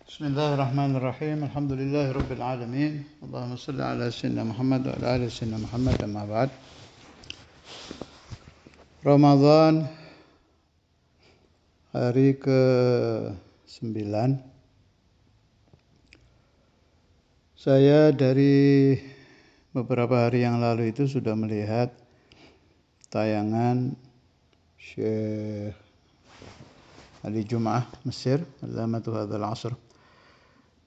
Bismillahirrahmanirrahim. Alhamdulillahi rabbil alamin. Allahumma shalli ala sayyidina Muhammad wa ala ali sayyidina Muhammad, amma ba'd. Ramadan hari ke-9. Saya dari beberapa hari yang lalu itu sudah melihat tayangan Syekh Ali Jum'ah Mesir, Alamatu Hadzal Asr.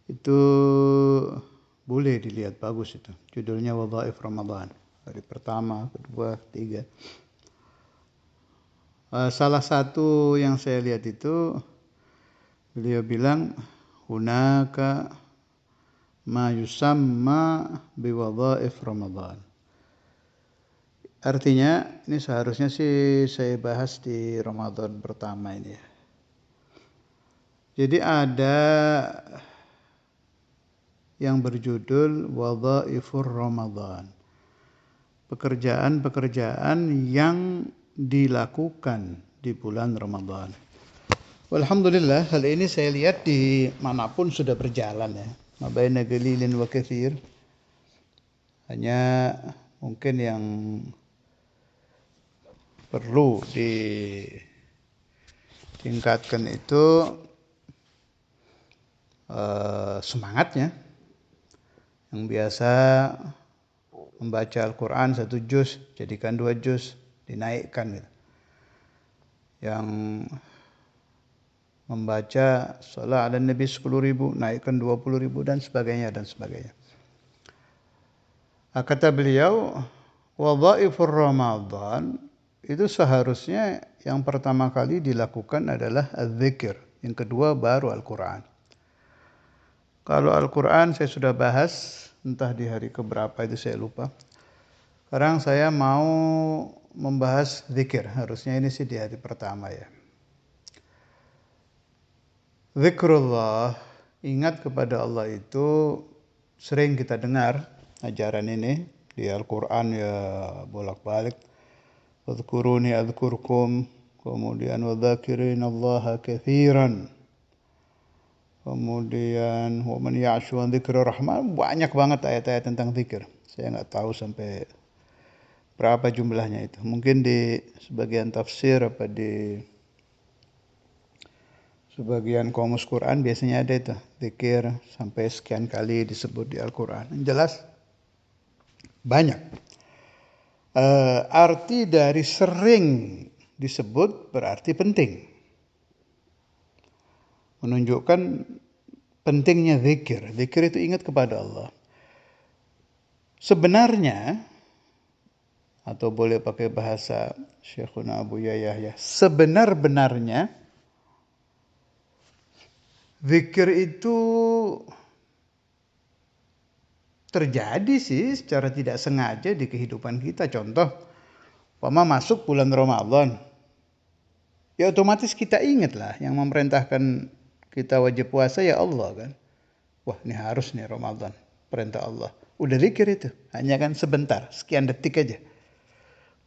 Itu boleh dilihat, bagus itu. Judulnya Wadhaif Ramadan. Hari pertama, kedua, ketiga. Salah satu yang saya lihat itu beliau bilang hunaka ma yusamma biwadhaif Ramadan. Artinya ini seharusnya sih saya bahas di Ramadan pertama ini ya. Jadi ada yang berjudul Wadhaifur Ramadan. Pekerjaan-pekerjaan yang dilakukan di bulan Ramadan. Alhamdulillah, hal ini saya lihat di manapun sudah berjalan ya. Mabaina qalilin wa katsir. Hanya mungkin yang perlu ditingkatkan itu semangatnya. Yang biasa membaca Al-Quran 1 juz, jadikan 2 juz, dinaikkan gitu. Yang membaca salat ala Nabi 10.000, naikkan 20.000 dan sebagainya dan sebagainya. Kata beliau, wadhaifur Ramadan itu seharusnya yang pertama kali dilakukan adalah az-zikir, yang kedua baru Al-Quran. Kalau Al-Quran saya sudah bahas, entah di hari keberapa itu saya lupa. Sekarang saya mau membahas zikir. Harusnya ini sih di hari pertama ya. Zikrullah, ingat kepada Allah itu sering kita dengar ajaran ini di Al-Quran ya bolak-balik. Wadhkuruni adhkurkum, kemudian wadzakirinallaha katsiran. Kemudian wa man ya'shu an dzikrir rahman, banyak banget ayat-ayat tentang zikir. Saya enggak tahu sampai berapa jumlahnya itu. Mungkin di sebagian tafsir apa di sebagian Qomus Quran biasanya ada itu, zikir sampai sekian kali disebut di Al-Quran. Yang jelas banyak. Arti dari sering disebut berarti penting. Menunjukkan pentingnya zikir. Zikir itu ingat kepada Allah. Sebenarnya, atau boleh pakai bahasa Syekhuna Abu Yahya, sebenar-benarnya zikir itu terjadi sih secara tidak sengaja di kehidupan kita. Contoh, masuk bulan Ramadan, ya otomatis kita ingat lah yang memerintahkan kita wajib puasa ya Allah kan. Wah ini harus nih Ramadan, perintah Allah. Udah zikir itu, hanya kan sebentar, sekian detik aja.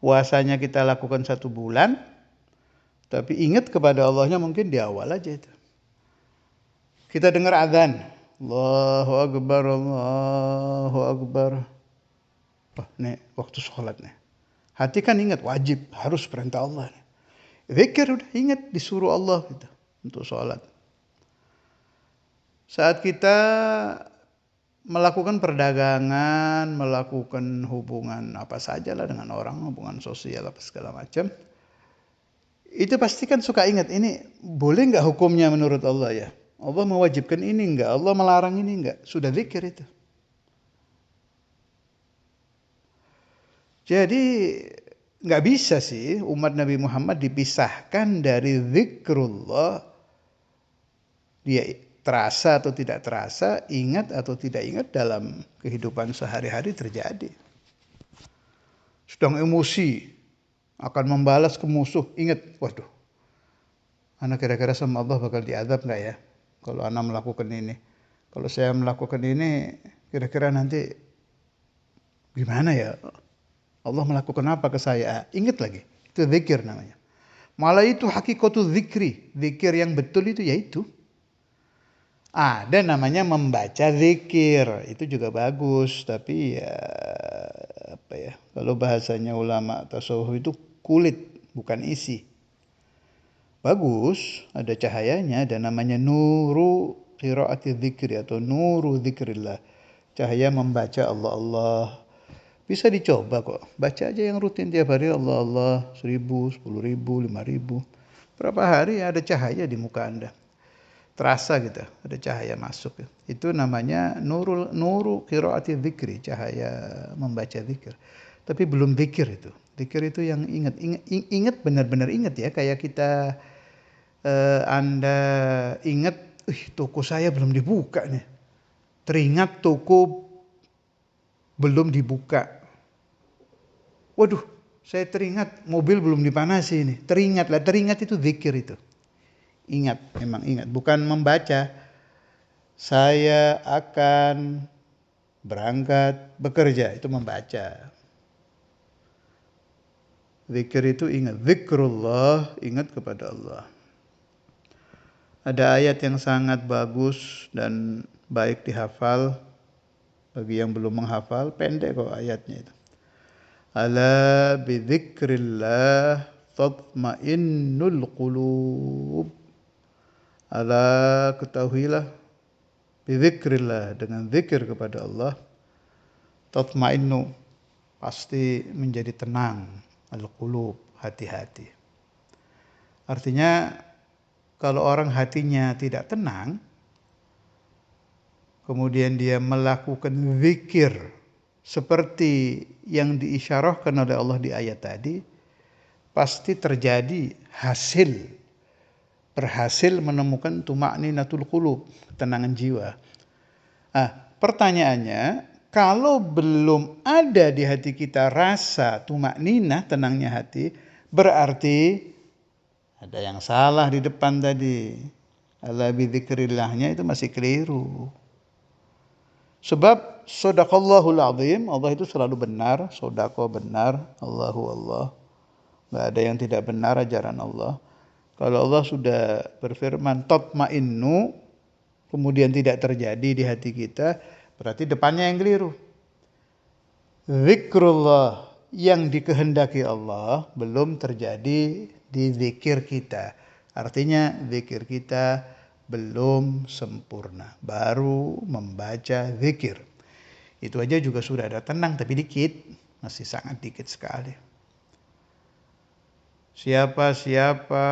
Puasanya kita lakukan 1 bulan, tapi ingat kepada Allahnya mungkin di awal aja itu. Kita dengar azan, Allahu Akbar, Allahu Akbar. Wah nih waktu sholat nih. Hati kan ingat, wajib, harus perintah Allah nih. Zikir udah ingat disuruh Allah gitu, untuk sholat. Saat kita melakukan perdagangan, melakukan hubungan apa saja lah dengan orang, hubungan sosial apa segala macam, itu pasti kan suka ingat, ini boleh nggak hukumnya menurut Allah ya? Allah mewajibkan ini nggak? Allah melarang ini nggak? Sudah zikir itu. Jadi nggak bisa sih umat Nabi Muhammad dipisahkan dari zikrullah. Dia terasa atau tidak terasa, ingat atau tidak ingat dalam kehidupan sehari-hari terjadi. Sedang emosi, akan membalas ke musuh, ingat, waduh, anak kira-kira sama Allah bakal diazab nggak ya? Kalau anak melakukan ini, kalau saya melakukan ini, kira-kira nanti gimana ya? Allah melakukan apa ke saya? Ingat lagi, itu zikir namanya. Malah itu hakikatul zikri, zikir yang betul itu yaitu Ada namanya membaca zikir, itu juga bagus, tapi ya apa ya? Kalau bahasanya ulama tasawuf itu kulit, bukan isi. Bagus, ada cahayanya, ada namanya nuru qiraati dzikri atau nuru dzikrillah. Cahaya membaca Allah Allah. Bisa dicoba kok. Baca aja yang rutin tiap hari Allah Allah 1000, 10.000, 5.000. Berapa hari ada cahaya di muka Anda. Terasa gitu, ada cahaya masuk. Itu namanya nuru qiraati dzikri, cahaya membaca zikir. Tapi belum zikir itu. Zikir itu yang ingat benar-benar ingat ya, kayak kita Anda ingat, toko saya belum dibuka nih. Teringat toko belum dibuka. Waduh, saya teringat mobil belum dipanasi nih. Teringat itu zikir itu. Ingat, memang ingat. Bukan membaca. Saya akan berangkat bekerja, itu membaca. Zikir itu ingat. Zikrullah, ingat kepada Allah. Ada ayat yang sangat bagus dan baik dihafal. Bagi yang belum menghafal, pendek kok ayatnya itu. Ala bidzikrillah tatma'innul qulub. Ala, ketahuilah, bidzikrillah, dengan zikir kepada Allah, tatma'innu, pasti menjadi tenang, al-qulub, hati-hati. Artinya kalau orang hatinya tidak tenang, kemudian dia melakukan zikir seperti yang diisyarahkan oleh Allah di ayat tadi, pasti terjadi berhasil menemukan tuma'ninatul qulub, ketenangan jiwa. Pertanyaannya, kalau belum ada di hati kita rasa tuma'ninah, tenangnya hati, berarti ada yang salah di depan tadi. Ala bidzikrillahnya itu masih keliru. Sebab sadaqallahul azim, Allah itu selalu benar, sodako benar, Allahu Allah. Enggak ada yang tidak benar ajaran Allah. Kalau Allah sudah berfirman tatma'innu, kemudian tidak terjadi di hati kita, berarti depannya yang keliru. Zikrullah yang dikehendaki Allah belum terjadi di zikir kita. Artinya zikir kita belum sempurna. Baru membaca zikir. Itu aja juga sudah ada tenang, tapi dikit. Masih sangat dikit sekali. Siapa-siapa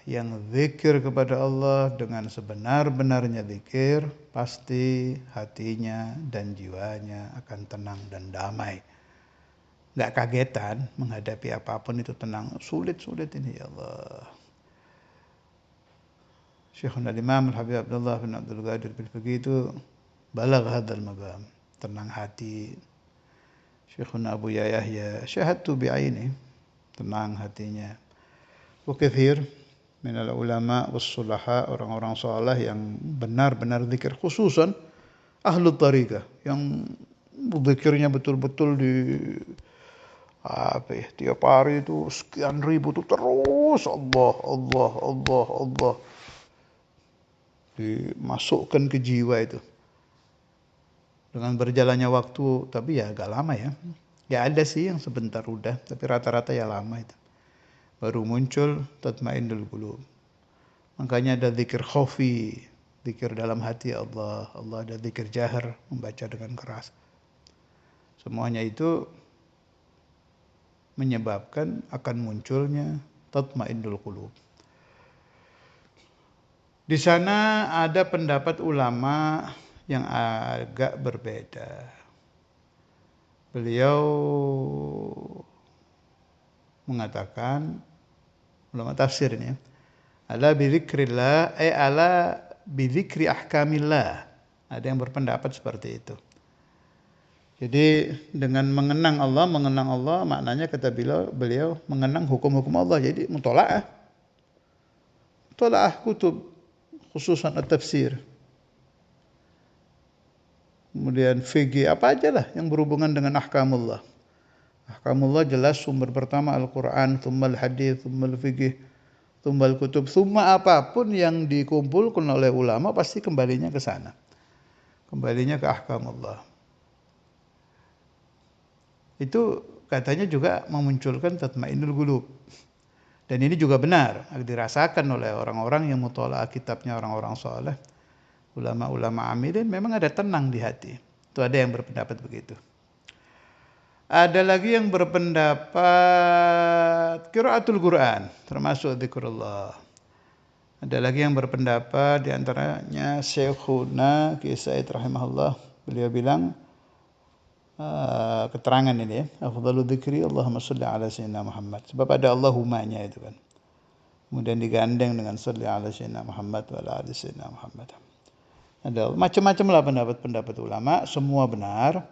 yang zikir kepada Allah dengan sebenar-benarnya zikir, pasti hatinya dan jiwanya akan tenang dan damai. Nggak kagetan menghadapi apapun itu tenang. Sulit-sulit ini ya Allah. Syekhuna Imam Al-Habib Abdullah bin Abdul Qadir Bil-Fiqih itu balagh hadzal maqam. Tenang hati. Syekhuna Abu Yahya syahadtu bi'aini. Tenang hatinya. Katsir minal ulama was-sulaha, orang-orang saleh yang benar-benar zikir, khususan ahlu tariqah yang zikirnya betul-betul di tiap hari itu sekian ribu itu terus Allah Allah Allah Allah dimasukkan ke jiwa itu dengan berjalannya waktu, tapi ya agak lama ya. Ya ada sih yang sebentar udah, tapi rata-rata ya lama itu. Baru muncul tatmainnul qulub. Makanya ada zikir khafi, zikir dalam hati Allah. Allah ada zikir jahar, membaca dengan keras. Semuanya itu menyebabkan akan munculnya tatmainnul qulub. Di sana ada pendapat ulama yang agak berbeda. Beliau mengatakan, ulama tafsir ini, ala bidzikrillah ala bidzikri ahkamillah. Ada yang berpendapat seperti itu. Jadi dengan mengenang Allah maknanya kata beliau mengenang hukum-hukum Allah. Jadi mutola'ah kutub, khususan at-tafsir. Kemudian fikih, apa aja lah yang berhubungan dengan ahkamullah. Ahkamullah jelas sumber pertama Al-Quran, thumma al-hadith, thumma al-fikih, Tumbal kutub. Semua apapun yang dikumpulkan oleh ulama pasti kembalinya ke sana. Kembalinya ke ahkamullah. Itu katanya juga memunculkan tatmainnul qulub. Dan ini juga benar, dirasakan oleh orang-orang yang mutola'ah kitabnya orang-orang soleh, ulama-ulama amilin, memang ada tenang di hati. Itu ada yang berpendapat begitu. Ada lagi yang berpendapat qiraatul Quran, termasuk zikrullah. Ada lagi yang berpendapat, diantaranya Syekhuna Ki Said rahimahullah, beliau bilang, keterangan ini ya, afdalu dzikri Allahumma shalli ala sayyidina Muhammad, sebab ada Allahumma-nya itu kan, kemudian digandeng dengan shalli ala sayyidina Muhammad wa ala ali sayyidina Muhammad. Ada macam-macam lah pendapat-pendapat ulama, semua benar,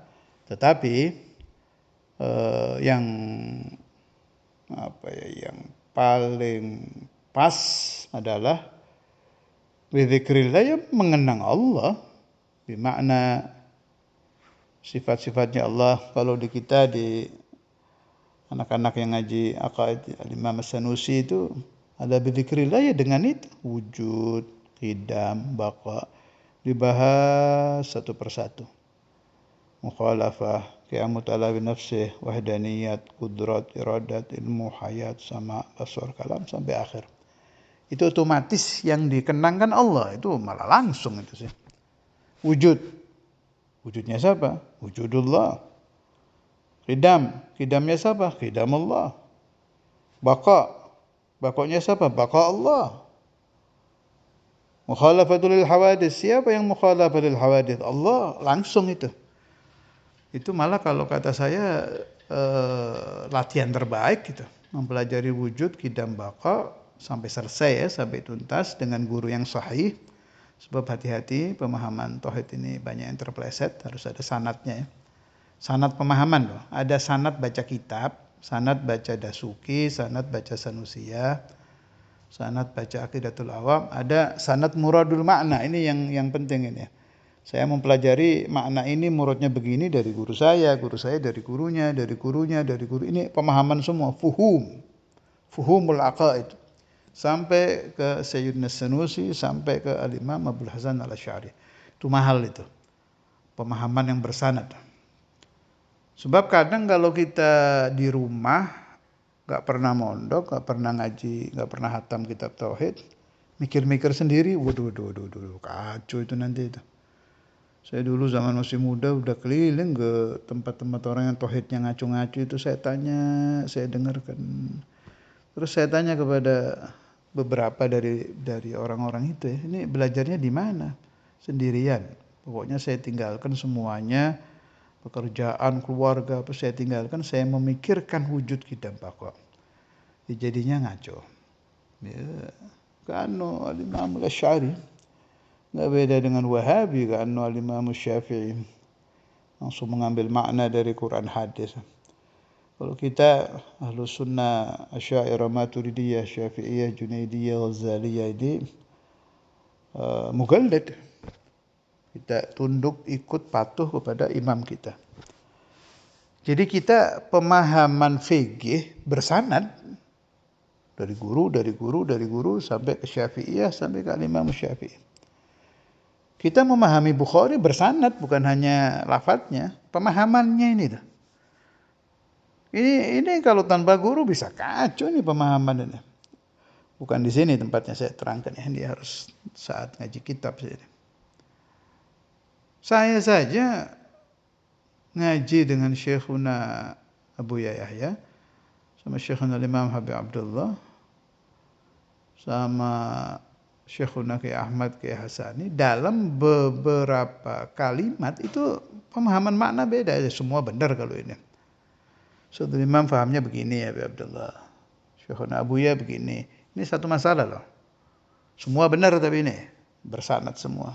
tetapi yang yang paling pas adalah bidzikrillah, ya mengenang Allah, bermakna sifat-sifatnya Allah. Kalau di kita, di anak-anak yang ngaji Aqaid Imam As-Sanusi itu ada bidzikrillah, ya dengan itu wujud, qidam, baqa, dibahas satu persatu. Mukhalafah, qiyamut ala bi nafsih, wahdaniyat, qudrat, iradat, ilmu, hayat, sama, basar, kalam, sampai akhir. Itu otomatis yang dikenangkan Allah, itu malah langsung itu sih. Wujudnya siapa? Wujudullah. Qidamnya siapa? Qidamullah. Baqanya siapa? Baqa Allah. Mukhalafatul hawadits, siapa yang mukhalafatul hawadits? Allah, langsung itu. Itu malah kalau kata saya latihan terbaik gitu, mempelajari wujud, qidam, baqa sampai selesai ya, sampai tuntas dengan guru yang sahih. Sebab hati-hati, pemahaman tauhid ini banyak yang terpeleset, harus ada sanadnya ya. Sanad pemahaman loh. Ada sanad baca kitab, sanad baca Dasuki, sanad baca Sanusiyah, sanad baca Aqidatul Awam, ada sanad muradul makna. Ini yang penting ini ya. Saya mempelajari makna ini, muradnya begini dari guru saya dari gurunya, dari gurunya, dari guru. Ini pemahaman semua, fuhumul aqaid. Sampai ke Sayyidina Sanusi, sampai ke Al-Imam Abdul Hasan Al-Asy'ari. Itu mahal itu. Pemahaman yang bersanad. Sebab kadang kalau kita di rumah gak pernah mondok, gak pernah ngaji, gak pernah hatam kitab tauhid, mikir-mikir sendiri, waduh, kacau itu nanti itu. Saya dulu zaman masih muda udah keliling ke tempat-tempat orang yang tauhidnya ngacu-ngacu itu, saya tanya, saya dengarkan. Terus saya tanya kepada beberapa dari orang-orang itu ya, ini belajarnya di mana? Sendirian. Pokoknya saya tinggalkan semuanya, pekerjaan, keluarga, apa saya tinggalkan, saya memikirkan wujud qidam baqa. Jadinya ngaco. Ya, kanu al-Imam Al-Asy'ari, nggak beda dengan Wahabi, kanu al-Imam Syafi'i, langsung mengambil makna dari Quran hadis. Kalau kita Ahlus Sunnah, Asy'ariyah, Maturidiyah, Syafi'iyah, Junaidiyah, Ghazaliyah ini muqallid. Kita tunduk, ikut, patuh kepada imam kita. Jadi kita pemahaman fikih bersanad dari guru sampai ke Syafi'iyah, sampai ke Imam Syafi'i. Kita memahami Bukhari bersanad, bukan hanya lafadznya, pemahamannya ini tuh. Ini kalau tanpa guru bisa kacau nih pemahaman ini. Bukan di sini tempatnya saya terangkan ya, ini harus saat ngaji kitab sini. Saya saja ngaji dengan Syekhuna Abu Yahya, sama Syekhuna Imam Habib Abdullah, sama Syekhuna Ki Ahmad Ki Hasani, dalam beberapa kalimat itu pemahaman makna beda. Semua benar kalau ini. Suatu imam fahamnya begini ya Abdullah, Syekhuna Abu Ya begini. Ini satu masalah loh. Semua benar tapi ini bersanad semua.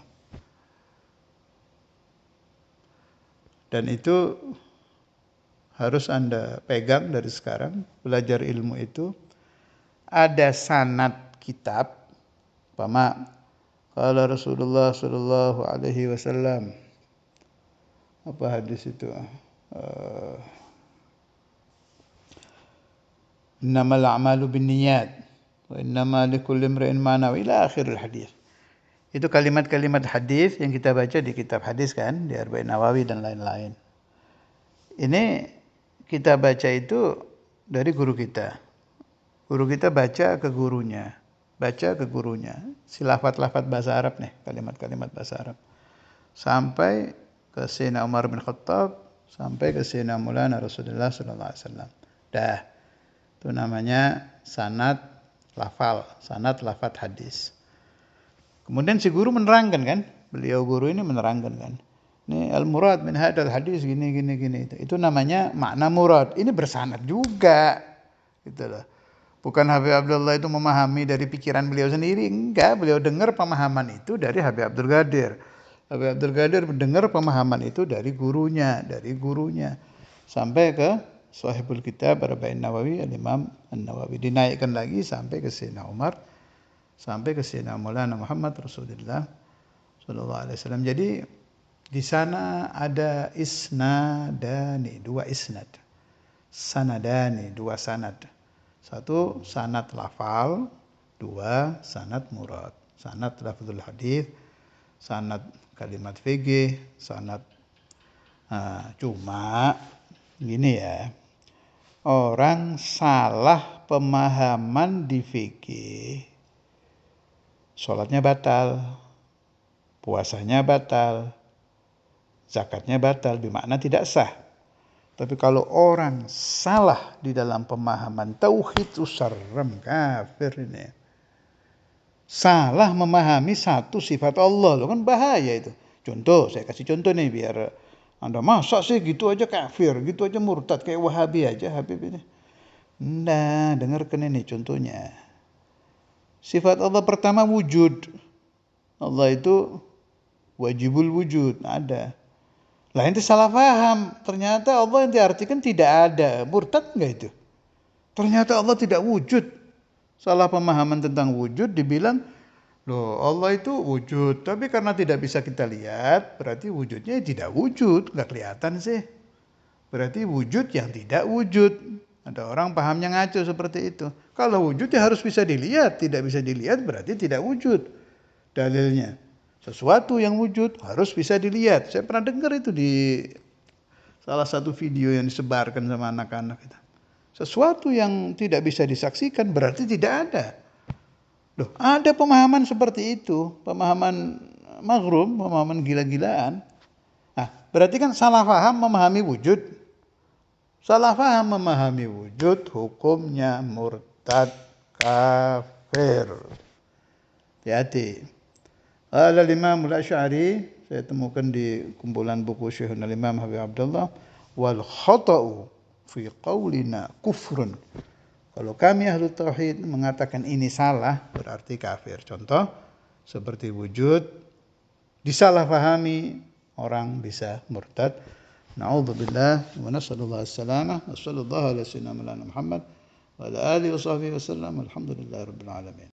Dan itu harus Anda pegang dari sekarang, belajar ilmu itu. Ada sanad kitab, umpama qala Rasulullah sallallahu alaihi wasallam. Apa hadis itu? Innamal a'malu binniyat Wa innama likulli imri'in ma nawa ila akhiril hadis. Itu kalimat-kalimat hadis yang kita baca di kitab hadis kan, di Arba'in Nawawi dan lain-lain. Ini kita baca itu dari guru kita. Guru kita baca ke gurunya. Si lafaz-lafaz bahasa Arab nih, kalimat-kalimat bahasa Arab. Sampai ke Sayyidina Umar bin Khattab, sampai ke Sayyidina Maulana Rasulullah sallallahu alaihi wasallam. Dah. Itu namanya sanad lafaz hadis. Kemudian si guru menerangkan kan, beliau guru ini menerangkan kan. Ini al-murad min hadzal hadis gini. Itu namanya makna murad. Ini bersanad juga. Gitu loh. Bukan Habib Abdullah itu memahami dari pikiran beliau sendiri, enggak, beliau dengar pemahaman itu dari Habib Abdul Qadir. Habib Abdul Qadir mendengar pemahaman itu dari gurunya. Sampai ke Shahihul Kitab Arba'in Nawawi Al-Imam An-Nawawi, dinaikkan lagi sampai ke Sayyidina Umar, sampai ke Sayyidina Maulana Muhammad Rasulullah sallallahu alaihi wasallam. Jadi di sana ada isnadani, dua isnad. Sanadani, dua sanad. Satu sanad lafal, dua sanad murad. Sanad lafzul hadis, sanad kalimat fikih, sanad cuma gini ya. Orang salah pemahaman di fikih, sholatnya batal, puasanya batal, zakatnya batal, bermakna tidak sah. Tapi kalau orang salah di dalam pemahaman tauhid, serem, kafir ini. Salah memahami satu sifat Allah, loh kan bahaya itu. Contoh, saya kasih contoh nih biar Anda masa sih gitu aja kafir, gitu aja murtad kayak Wahabi aja Habib ini. Nah, dengarkan ini contohnya. Sifat Allah pertama wujud. Allah itu wajibul wujud, ada. Lah itu salah paham. Ternyata Allah yang diartikan tidak ada. Murtad enggak itu? Ternyata Allah tidak wujud. Salah pemahaman tentang wujud dibilang, loh Allah itu wujud. Tapi karena tidak bisa kita lihat, berarti wujudnya tidak wujud. Enggak kelihatan sih. Berarti wujud yang tidak wujud. Ada orang pahamnya ngaco seperti itu. Kalau wujud ya harus bisa dilihat. Tidak bisa dilihat berarti tidak wujud. Dalilnya. Sesuatu yang wujud harus bisa dilihat. Saya pernah dengar itu di salah satu video yang disebarkan sama anak-anak itu. Sesuatu yang tidak bisa disaksikan berarti tidak ada. Loh, ada pemahaman seperti itu, pemahaman maghrum, pemahaman gila-gilaan. Nah, berarti kan salah paham memahami wujud. Salah paham memahami wujud, hukumnya murtad, kafir. Hati-hati. Al-Imam Al-Asy'ari, saya temukan di kumpulan buku Syekhul Imam Habib Abdullah, wal khata'u fi qaulina kufrun. Kalau kami ahlu tauhid mengatakan ini salah, berarti kafir. Contoh seperti wujud disalahpahami, orang bisa murtad. Na'udzubillah wa nasallallahu as-salamah wa sallallahu ala sayyidina Muhammad wa ala alihi wa sahbihi wasallam. Alhamdulillahirabbil alamin.